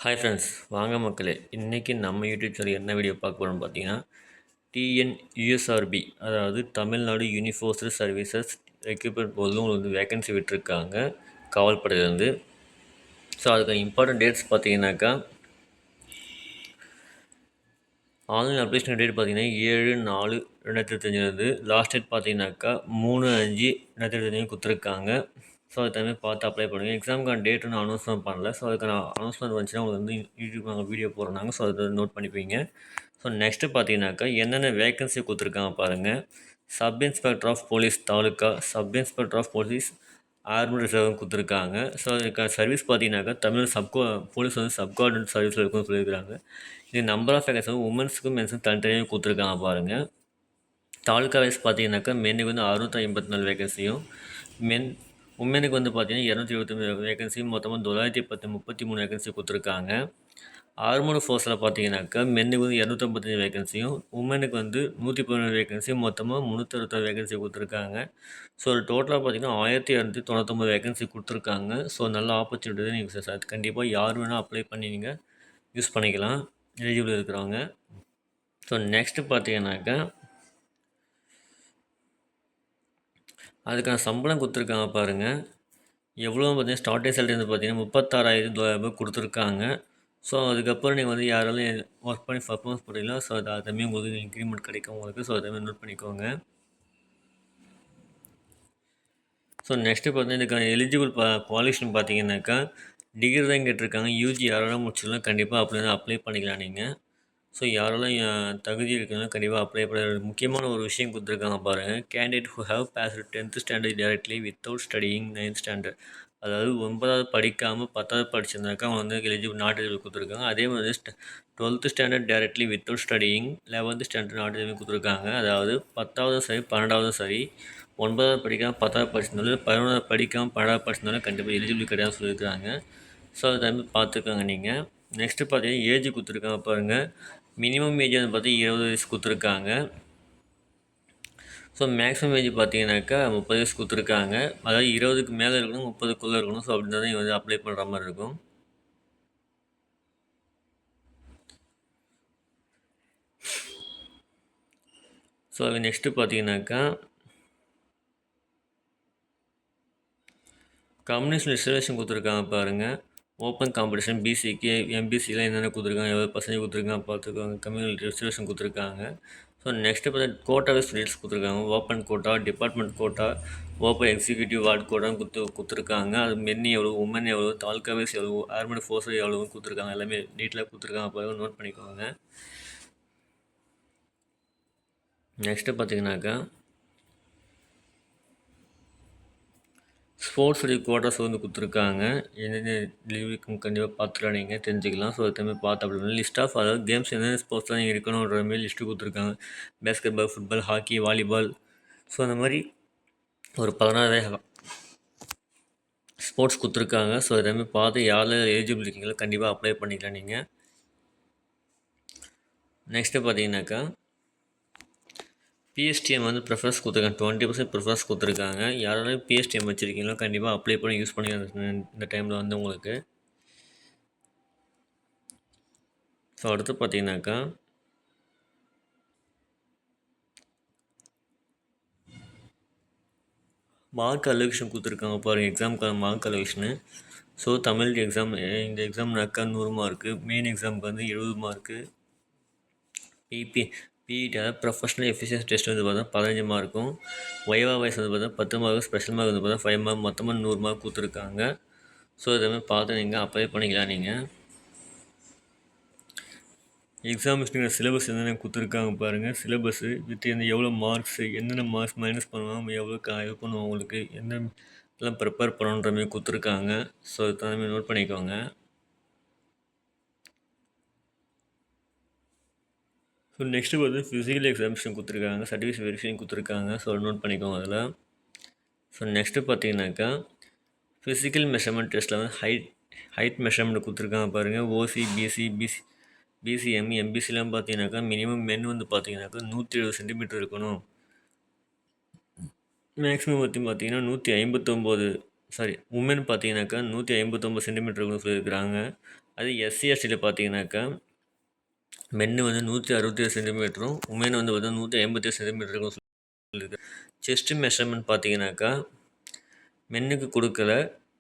Hi friends, வாங்க மக்களே. இன்றைக்கி நம்ம யூடியூப் சேனல் என்ன வீடியோ பார்க்க போகிறோம்னு பார்த்தீங்கன்னா, டிஎன்யூஎஸ்ஆர்பி, அதாவது தமிழ்நாடு யூனிஃபோர்ஸ்டு சர்வீசஸ் ரெக்ரூட்மெண்ட் போர்டில் உங்களுக்கு வேகன்சி விட்டுருக்காங்க காவல்படையிலேருந்து. ஸோ அதுக்கு இம்பார்ட்டன்ட் டேட்ஸ் பார்த்தீங்கன்னாக்கா, ஆன்லைன் அப்ளிகேஷன் டேட் பார்த்தீங்கன்னா 7/4/2025 லாஸ்ட் டேட் பார்த்தீங்கன்னாக்கா 3/5/2025 கொடுத்துருக்காங்க. ஸோ அது தகுந்த பார்த்து அப்ளை பண்ணுங்கள். எக்ஸாமுக்கான டேட் ஒன்றும் அனௌன்ஸ்மெண்ட் பண்ணல. ஸோ அதுக்கான அனௌன்ஸ்மெண்ட் வந்துச்சுன்னா உங்களுக்கு வந்து யூடியூப் நாங்கள் வீடியோ போடுறாங்க. ஸோ அதை நோட் பண்ணிப்பீங்க. ஸோ நெக்ஸ்ட்டு பார்த்தீங்கன்னாக்கா என்னென்ன வேகன்சி கொடுத்துருக்காங்க பாருங்கள். Sub inspector of police taluka, sub inspector of police army reserve கொடுத்துருக்காங்க. ஸோ அதுக்கான சர்வீஸ் பார்த்தீங்கன்னாக்கா தமிழ் போலீஸ் வந்து சப்கார்டினேட் சர்வீஸில் இருக்குன்னு சொல்லியிருக்காங்க. இது நம்பர் ஆஃப் வேகன்சி வந்து உமன்ஸுக்கும் மென்ஸுக்கும் தனித்தனியாக கொடுத்துருக்காங்க பாருங்கள். தாலுக்கா வைஸ் பார்த்தீங்கன்னாக்கா மென்னுக்கு வந்து 654 வேகன்சியும், உமனுக்கு வந்து பார்த்தீங்கன்னா 223 வேகன்சியும், மொத்தமாக 933 வேகன்சி கொடுத்துருக்காங்க. ஆர்மடு ஃபோர்ஸில் பார்த்தீங்கன்னாக்கா மென்னுக்கு வந்து 255 வேகன்சியும், உமனுக்கு வந்து 117 வேகன்சியும், மொத்தமாக 366 வேகன்சி கொடுத்துருக்காங்க. ஸோ டோட்டலாக பார்த்தீங்கன்னா 1299 வேகன்சி கொடுத்துருக்காங்க. ஸோ நல்ல ஆப்பர்ச்சுனிட்டி நீங்கள் கண்டிப்பாக யார் வேணால் அப்ளை பண்ணி நீங்கள் யூஸ் பண்ணிக்கலாம், எலிஜிபிள் இருக்கிறவங்க. ஸோ நெக்ஸ்ட்டு பார்த்தீங்கன்னாக்கா அதுக்கான சம்பளம் கொடுத்துருக்காங்க பாருங்கள். எவ்வளோ பார்த்தீங்கன்னா ஸ்டார்டிங் சேலரி வந்து பார்த்தீங்கன்னா 36,000 கொடுத்துருக்காங்க. ஸோ அதுக்கப்புறம் நீங்கள் வந்து யாராலும் ஒர்க் பண்ணி பர்ஃபார்மன்ஸ் பண்ணுறீங்களோ, ஸோ அதுமாரி உங்களுக்கு இன்க்ரிமெண்ட் கிடைக்கும் உங்களுக்கு. ஸோ அதுமாதிரி நோட் பண்ணிக்கோங்க. ஸோ நெக்ஸ்ட்டு பார்த்தீங்கன்னா இதுக்கான எலிஜிபிள் குவாலிஃபிகேஷன் பார்த்தீங்கன்னாக்கா டிகிரி தான் கேட்டிருக்காங்க. யூஜி யாரெல்லாம் முடிச்சிடலாம் கண்டிப்பாக அப்ளை பண்ணிக்கலாம் நீங்கள். ஸோ யாரெல்லாம் தகுதி இருக்குதுன்னா கண்டிப்பாக அப்ளை பண்ண. முக்கியமான ஒரு விஷயம் கொடுத்துருக்காங்க பாருங்கள். Candidate who have passed 10th standard directly without studying 9th standard, அதாவது 9வது படிக்காமல் 10வது படிச்சிருந்தாக்கா அவங்க வந்து எலிஜிபிள் நாட் எலிஜிபிள் கொடுத்துருக்காங்க. அதே மாதிரி 12th standard directly without studying 11th standard not eligible கொடுத்துருக்காங்க. அதாவது 10வது சரி 12வது சரி 9வது படிக்காமல் 10வது படிச்சிருந்தாலும் 11வது படிக்காமல் 12வது படிச்சிருந்தாலும் கண்டிப்பாக எலிஜிபிள் கிடையாது சொல்லியிருக்காங்க. ஸோ அது டைம் பார்த்துக்கோங்க நீங்கள். நெக்ஸ்ட்டு பார்த்தீங்கன்னா ஏஜ் கொடுத்துருக்காங்க பாருங்கள். மினிமம் ஏஜ் வந்து பார்த்தீங்கன்னா 20 வயசு கொடுத்துருக்காங்க. ஸோ மேக்ஸிமம் ஏஜ் பார்த்தீங்கன்னாக்கா 30 வயசு கொடுத்துருக்காங்க. அதாவது 20க்கு மேலே இருக்கணும், 30க்குள்ளே இருக்கணும். ஸோ அப்படி தான் நீங்கள் வந்து அப்ளை பண்ணுற மாதிரி இருக்கும். ஸோ அது நெக்ஸ்ட்டு பார்த்தீங்கன்னாக்கா கம்யூனிஸ்ட் ரிசர்வேஷன் கொடுத்துருக்காங்க பாருங்கள். ஓப்பன் காம்படிஷன் பிசிக்கு எம்பிசியில் என்னென்ன கொடுத்துருக்காங்க, எவ்வளோ பர்சன்டேஜ் கொடுத்துருக்காங்க பார்த்துக்கோங்க. கம்யூனிட்டி ரிசர்வேஷன் கொடுத்துருக்காங்க. ஸோ நெக்ஸ்ட்டு பார்த்தா கோட்டா வைஸ் ரேட்ஸ் கொடுத்துருக்காங்க. Open quota, department quota, open executive ward கோட்டான்னு கொடுத்துருக்காங்க. அது மென் எவ்வளோ, உமன் எவ்வளோ, தாலுக்கா வைஸ் எவ்வளோ, ஆர்மட் ஃபோர்ஸ் எவ்வளோன்னு கொடுத்துருக்காங்க. எல்லாமே டீட்டெயிலாக கொடுத்துருக்காங்க பாருங்கள், நோட் பண்ணிக்கோங்க. நெக்ஸ்ட்டு பார்த்தீங்கன்னாக்கா ஸ்போர்ட்ஸ் கோட்டாஸ் வந்து கொடுத்துருக்காங்க. என்னென்ன லீவுக்கு கண்டிப்பாக பார்த்துக்கலாம், நீங்கள் தெரிஞ்சுக்கலாம். ஸோ அதுமாதிரி பார்த்து அப்படி லிஸ்ட் ஆஃப் அதாவது கேம்ஸ் என்னென்ன ஸ்போர்ட்ஸ்லாம் நீங்கள் இருக்கணுன்ற மாதிரி லிஸ்ட்டு கொடுத்துருக்காங்க. Basketball, football, hockey, volleyball. So அந்த மாதிரி ஒரு 16 ஸ்போர்ட்ஸ் கொடுத்துருக்காங்க. ஸோ அதேமாதிரி பார்த்து யாரெல்லாம் எலிஜிபிள் இருக்கீங்களோ கண்டிப்பாக அப்ளை பண்ணிக்கலாம் நீங்கள். நெக்ஸ்ட்டு பார்த்தீங்கன்னாக்கா பிஎஸ்டிஎம் வந்து ப்ரிஃபரன்ஸ் கொடுத்துருக்காங்க. 20% ப்ரிஃபரன்ஸ் கொடுத்துருக்காங்க. யாராலும் பிஎஸ்டிஎம் வச்சுருக்கீங்களோ கண்டிப்பாக அப்ளை பண்ணி யூஸ் பண்ணி இந்த டைமில் வந்து உங்களுக்கு. ஸோ அடுத்து பார்த்தீங்கன்னாக்கா மார்க் அலோகேஷன் கொடுத்துருக்காங்க பாருங்கள். எக்ஸாமுக்கான மார்க் அலோகேஷனு. ஸோ தமிழ் எக்ஸாம், இந்த எக்ஸாம்னாக்கா 100 மார்க்கு, மெயின் எக்ஸாமுக்கு வந்து 70 மார்க்கு, பிஇடி அதாவது ப்ரொஃபஷனல் எஃபிஷியன்சி டெஸ்ட் வந்து பார்த்தா 15 மார்க்கும், வைவா வைஸ் வந்து பார்த்தா 10 மார்க்கு, ஸ்பெஷல் மார்க் வந்து பார்த்தா 5 மார்க், மொத்தமாக 100 மார்க் கொடுத்துருக்காங்க. ஸோ இதேமாதிரி பார்த்து நீங்கள் அப்ளை பண்ணிக்கலாம் நீங்கள். எக்ஸாமினேஷனுக்கு சிலபஸ் என்னென்ன கொடுத்துருக்காங்க பாருங்கள். சிலபஸ்ஸு வித் எவ்வளோ மார்க்ஸு, என்னென்ன மார்க்ஸ் மைனஸ் பண்ணுவாங்க, எவ்வளோ இது பண்ணுவோம், உங்களுக்கு எல்லாம் ப்ரிப்பேர் பண்ணணுன்ற மாதிரி கொடுத்துருக்காங்க. ஸோ அது தகுந்த மாதிரி நோட் பண்ணிக்கோங்க. ஸோ நெக்ஸ்ட்டு வந்து ஃபிசிக்கல் எக்ஸாமினேஷன் கொடுத்துருக்காங்க, சர்டிஃபிகேட் வெரிஃபிகேஷன் கொடுத்துருக்காங்க. ஸோ நோட் பண்ணிக்கோங்க அதில். ஸோ நெக்ஸ்ட்டு பார்த்தீங்கன்னாக்கா ஃபிசிக்கல் மெஷர்மெண்ட் டெஸ்ட்டில் வந்து ஹைட் மெஷர்மெண்ட் கொடுத்துருக்காங்க பாருங்கள். ஓசி, பிசிஎம், எம்பிசிலாம் பார்த்தீங்கன்னாக்கா மினிமம் மென் வந்து பார்த்தீங்கன்னாக்கா 170 சென்டிமீட்டர் இருக்கணும். மேக்ஸிமம் பார்த்தீங்கன்னா 159 உமன் பார்த்தீங்கன்னாக்கா 159 சென்டிமீட்டர் இருக்குன்னு சொல்லியிருக்கிறாங்க. அது எஸ்சி எஸ்டியில் பார்த்தீங்கன்னாக்கா மென்னு வந்து 167 சென்டிமீட்டரும் உமன் வந்து பார்த்தீங்கன்னா 157 சென்டிமீட்டருக்கும் சொல்லியிருக்கு. செஸ்ட் மெஷர்மெண்ட் பார்த்தீங்கன்னாக்கா மென்னுக்கு கொடுக்கல.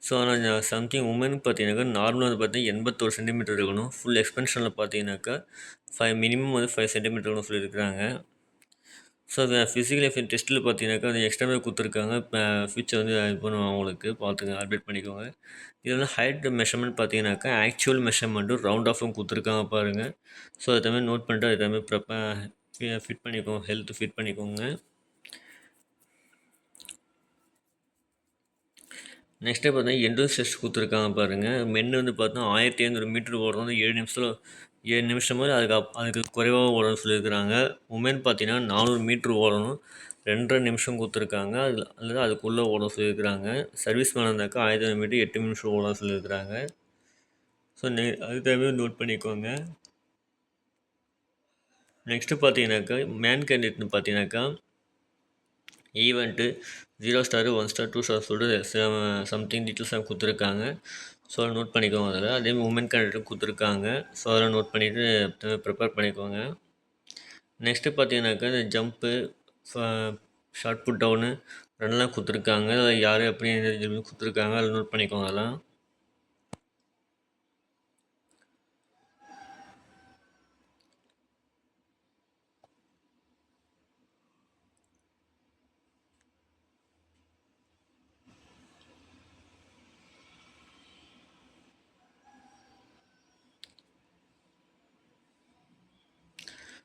ஸோ ஆனால் சம்திங் உமனுக்கு பார்த்தீங்கன்னாக்கா நார்மலாக வந்து பார்த்தீங்கன்னா 81 சென்டிமீட்டர் இருக்கணும். ஃபுல் எக்ஸ்பென்ஷனில் பார்த்தீங்கன்னாக்கா மினிமம் வந்து 5 சென்டிமீட்டர் இருக்கணும் சொல்லியிருக்கிறாங்க. ஸோ அது ஃபிசிக்கல் எஃபிஷியன்ட் டெஸ்ட்டில் பார்த்தீங்கன்னாக்கா அது எக்ஸ்ட்ராவே கொடுத்துருக்காங்க. ஃபியூச்சர் வந்து இது பண்ணுவோம் அவங்களுக்கு பார்த்துங்க அப்டேட் பண்ணிக்கோங்க. இதில் ஹைட் மெஷர்மெண்ட் பார்த்தீங்கன்னாக்கா ஆக்சுவல் மெஷர்மெண்ட்டும் ரவுண்ட் ஆஃபும் கொடுத்துருக்காங்க பாருங்கள். ஸோ அது எல்லாமே நோட் பண்ணிட்டு அது எல்லாமே ஃபிட் பண்ணிக்கோங்க, ஹெல்த் ஃபிட் பண்ணிக்கோங்க. நெக்ஸ்ட்டு பார்த்தீங்கன்னா என்ட்ரன்ஸ் டெஸ்ட் கொடுத்துருக்காங்க பாருங்கள். மென் வந்து பார்த்தீங்கன்னா 1500 மீட்டர் ஓடுறது 7 நிமிஷமோ அதுக்கு குறைவாக ஓடணும்னு சொல்லியிருக்கிறாங்க. உமன் பார்த்தீங்கன்னா 400 மீட்ரு ஓடணும், 2.5 நிமிஷம் கொடுத்துருக்காங்க. அல்லது அதுக்குள்ளே ஓட சொல்லியிருக்கிறாங்க. சர்வீஸ் மேன் இருந்தாக்கா 1500 மீட்டர் 8 நிமிஷம் ஓட சொல்லியிருக்கிறாங்க. ஸோ அது தேவையாக நோட் பண்ணிக்கோங்க. நெக்ஸ்ட்டு பார்த்தீங்கன்னாக்கா மேன் கேண்டிடேட்னு பார்த்தீங்கன்னாக்கா ஈவெண்ட்டு 0 ஸ்டார் 1 ஸ்டார் 2 ஸ்டார் சொல்லிட்டு சம்திங் டீட்டெயில்ஸ் கொடுத்துருக்காங்க. ஸோ அதை நோட் பண்ணிக்கோங்க. அதில் அதேமாதிரி உமன் கேண்டிடேட்டும் கொடுத்துருக்காங்க. ஸோ அதெல்லாம் நோட் பண்ணிவிட்டு ப்ரிப்பேர் பண்ணிக்கோங்க. நெக்ஸ்ட்டு பார்த்தீங்கன்னாக்கா இந்த ஜம்ப்பு, ஷார்ட் புட் டவுனு ரன்லாம் கொடுத்துருக்காங்க. யார் எப்படி கொடுத்துருக்காங்க அதில் நோட் பண்ணிக்கோங்க. அதெல்லாம்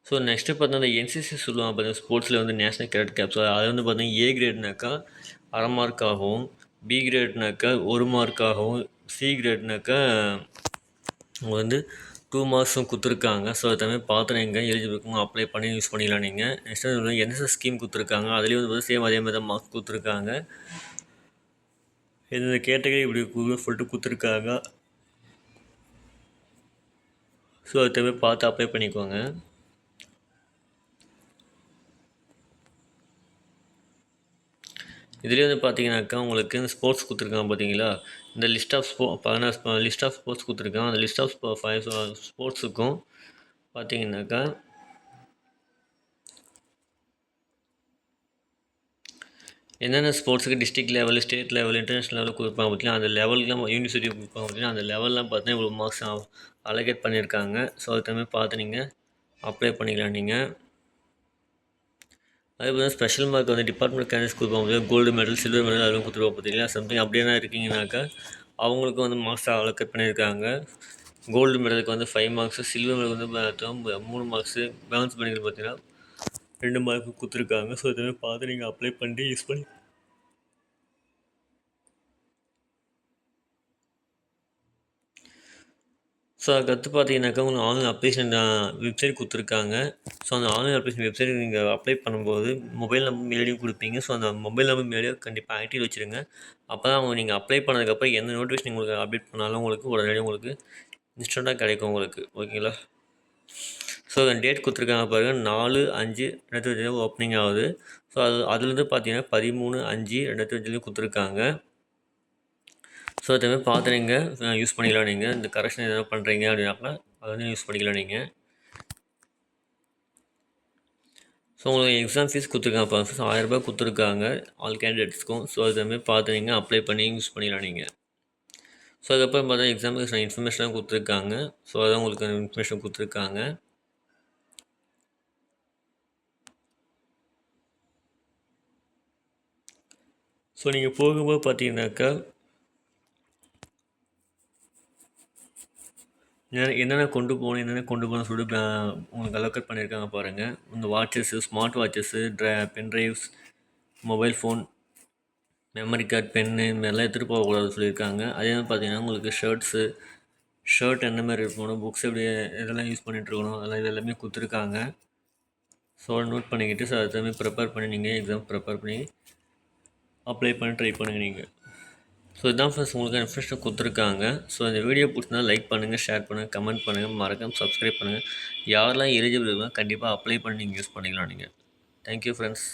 ஸோ நெக்ஸ்ட்டு பார்த்தீங்கன்னா இந்த என்சிசி சொல்லுவாங்க பார்த்தீங்கன்னா ஸ்போர்ட்ஸில் வந்து நேஷனல் கேடட் கேப்ஸ். அது வந்து பார்த்தீங்கன்னா ஏ கிரேட்னாக்கா 1/2 மார்க்காகவும், பி கிரேட்னாக்கா 1 மார்க்காகவும், சி கிரேட்னாக்கா வந்து 2 மார்க்ஸும் கொடுத்துருக்காங்க. ஸோ அது எல்லாமே பார்த்து நீங்கள் எலிஜிபிளுக்கும் அப்ளை பண்ணி யூஸ் பண்ணிக்கலாம் நீங்கள். நெக்ஸ்ட்டு என்எஸ்எஸ் ஸ்கீம் கொடுத்துருக்காங்க. அதுலேயும் வந்து சேம் அதே மாதிரி தான் மார்க்ஸ் கொடுத்துருக்காங்க. இந்த கேட்டகரி இப்படி சொல்லிட்டு கொடுத்துருக்காங்க. ஸோ அது தேவை பார்த்து அப்ளை பண்ணிக்கோங்க. இதுலேயே வந்து பார்த்தீங்கன்னாக்கா உங்களுக்கு இந்த ஸ்போர்ட்ஸ் கொடுத்துருக்காங்க பார்த்தீங்களா, இந்த லிஸ்ட் ஆஃப் ஸ்போர்ட்ஸ் கொடுத்துருக்காங்க. அந்த லிஸ்ட் ஆஃப் 5 ஸ்போர்ட்ஸுக்கும் பார்த்தீங்கன்னாக்கா என்னென்ன ஸ்போர்ட்ஸுக்கு district level, state level, international லெவலில் கொடுப்பாங்க பார்த்தீங்கன்னா அந்த லெவலுக்குலாம் யூனிவர்சிட்டி கொடுப்பாங்க பார்த்தீங்கன்னா அந்த லெவல்லாம் பார்த்தீங்கன்னா இவ்வளோ மார்க்ஸ் அலோகேட் பண்ணியிருக்காங்க. ஸோ அது தமிழ் பார்த்து நீங்கள் அப்ளை பண்ணிக்கலாம் நீங்கள். அதே போல் ஸ்பெஷல் மார்க் வந்து டிபார்ட்மெண்ட் கேண்டிடேட்ஸ் கொடுப்பாங்க. கோல்டு மெடல், சில்வர் மெடல் அதெல்லாம் கொடுத்துருவோம் பார்த்தீங்களா. சம்திங் அப்படியே தான் இருக்கீங்கன்னாக்கா அவங்களுக்கு வந்து மார்க்ஸ் அலோகேட் பண்ணியிருக்காங்க. கோல்டு மெடலுக்கு வந்து 5 மார்க்ஸு, சில்வர் மெடலுக்கு வந்து 3 மார்க்ஸு, பேலன்ஸ் பண்ணிக்கிறது பார்த்தீங்கன்னா 2 மார்க்கு கொடுத்துருக்காங்க. ஸோ இதுமாதிரி பார்த்து நீங்கள் அப்ளை பண்ணி யூஸ் பண்ணி ஸோ அதுக்கடுத்து பார்த்தீங்கன்னாக்கா உங்களுக்கு ஆன்லைன் அப்ளிகேஷன் வெப்சைட் கொடுத்துருக்காங்க. ஸோ அந்த ஆன்லைன் அப்ளிகேஷன் வெப்சைட் நீங்கள் அப்ளை பண்ணும்போது மொபைல் நம்பர் மெயிலையும் கொடுப்பீங்க. ஸோ அந்த மொபைல் நம்பர் மெயிலையும் கண்டிப்பாக ஆக்டிவ் வச்சுருங்க. அப்போ தான் நீங்கள் அப்ளை பண்ணதுக்கப்புறம் எந்த நோட்டிஃபிகேஷன் உங்களுக்கு அப்டேட் பண்ணாலும் உங்களுக்கு உடனடியாக உங்களுக்கு இன்ஸ்டண்ட்டாக கிடைக்கும் உங்களுக்கு. ஓகேங்களா. ஸோ அந்த டேட் கொடுத்துருக்காங்க பாருங்கள், 4/5/2025 ஓப்பனிங் ஆகுது. ஸோ அதுலேருந்து பார்த்தீங்கன்னா 13/5/2025 கொடுத்துருக்காங்க. ஸோ அதுமாதிரி பார்த்து நீங்கள் யூஸ் பண்ணிக்கலாம். நீங்கள் இந்த கரெக்ஷன் எதாவது பண்ணுறீங்க அப்படின்னாக்கா அதை வந்து யூஸ் பண்ணிக்கலாம் நீங்கள். ஸோ உங்களுக்கு எக்ஸாம் ஃபீஸ் கொடுத்துருக்காங்க. அப்போ ஃபீஸ் 1000 ரூபாய் கொடுத்துருக்காங்க ஆல் கேண்டிடேட்ஸ்க்கும். ஸோ அதுமாதிரி பார்த்து நீங்கள் அப்ளை பண்ணி யூஸ் பண்ணிக்கலாம் நீங்கள். ஸோ அதுக்கப்புறம் பார்த்தா எக்ஸாமுக்கு இன்ஃபர்மேஷன்லாம் கொடுத்துருக்காங்க. ஸோ அதான் உங்களுக்கு இன்ஃபர்மேஷன் கொடுத்துருக்காங்க. ஸோ நீங்கள் போகும்போது பார்த்தீங்கன்னாக்கா என்னென்ன கொண்டு போகணும்னு சொல்லிட்டு உங்களுக்கு அலோகேட் பண்ணியிருக்காங்க பாருங்கள். இந்த watches, smart watches, pen drives, mobile phone, memory card, pen இதுமாதிரிலாம் எடுத்துகிட்டு போகக்கூடாதுன்னு சொல்லியிருக்காங்க. அதே மாதிரி பார்த்தீங்கன்னா உங்களுக்கு ஷர்ட் எந்த மாதிரி இருக்கணும், புக்ஸ் எப்படி இதெல்லாம் யூஸ் பண்ணிகிட்ருக்கணும் அதெல்லாம் இது எல்லாமே கொடுத்துருக்காங்க. ஸோ நோட் பண்ணிக்கிட்டு ஸோ அதுமாதிரி ப்ரிப்பேர் பண்ணி நீங்கள் எக்ஸாம் ப்ரிப்பேர் பண்ணி அப்ளை பண்ணி ட்ரை பண்ணுங்கள் நீங்கள். ஸோ இதான் ஃபர்ஸ்ட் உங்களுக்கு இன்ஃபர்மேஷன் கொடுத்துருக்காங்க. ஸோ இந்த வீடியோ பிடிச்சிருந்தா லைக் பண்ணுங்கள், ஷேர் பண்ணுங்கள், கமெண்ட் பண்ணுங்கள், மறக்காமல் சப்ஸ்கிரைப் பண்ணுங்கள். யாரெல்லாம் எலிஜிபிள் இருக்கோ கண்டிப்பாக அப்ளை பண்ணி நீங்கள் யூஸ் பண்ணிக்கலாம் நீங்கள். Thank you friends.